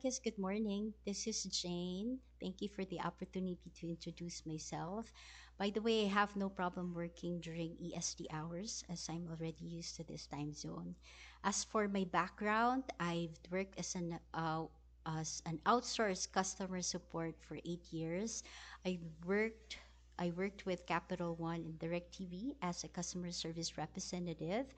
Yes, good morning. This is Jane. Thank you for the opportunity to introduce myself. By the way, I have no problem working during EST hours as I'm already used to this time zone. As for my background, I've worked as an outsourced customer support for 8 years. I worked I worked with Capital One and DirecTV as a customer service representative.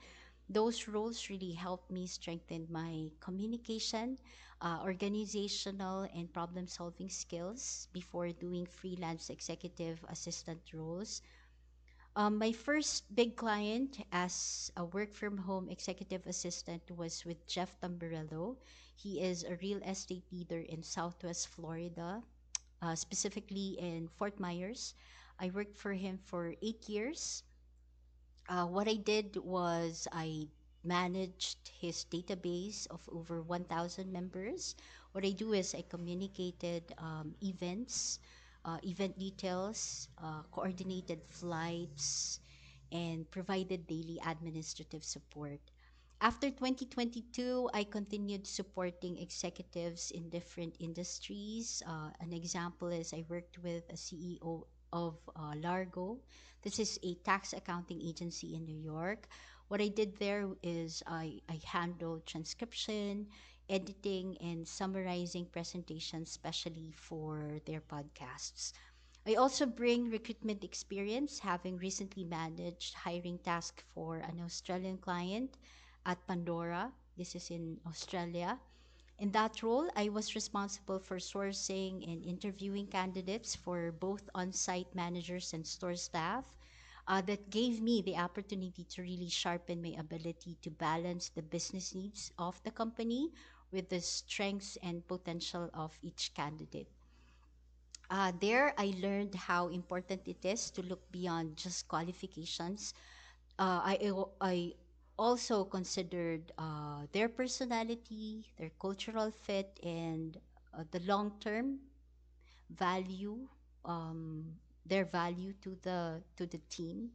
Those roles really helped me strengthen my communication, organizational, and problem solving skills before doing freelance executive assistant roles. My first big client as a work from home executive assistant was with Jeff Tamburello. He is a real estate leader in Southwest Florida, specifically in Fort Myers. I worked for him for 8 years. What I did was I managed his database of over 1,000 members. What I do is I communicated event details, coordinated flights, and provided daily administrative support. After 2022, I continued supporting executives in different industries. An example is I worked with a CEO of Largo. This is a tax accounting agency in New York. What I did there is I handled transcription, editing, and summarizing presentations, especially for their podcasts. I also bring recruitment experience, having recently managed hiring task for an Australian client at Pandora. This is in Australia. In that role, I was responsible for sourcing and interviewing candidates for both on site managers and store staff. That gave me the opportunity to really sharpen my ability to balance the business needs of the company with the strengths and potential of each candidate. There, I learned how important it is to look beyond just qualifications. I also considered their personality, their cultural fit, and the long term value, um, their value to the team.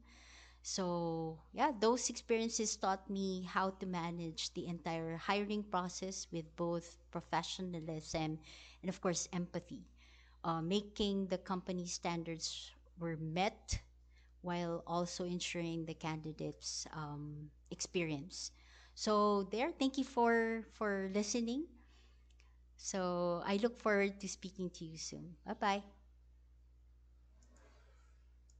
So yeah, those experiences taught me how to manage the entire hiring process with both professionalism and of course empathy, making the company standards were met while also ensuring the candidates experience. So there, thank you for listening. So I look forward to speaking to you soon. Bye bye.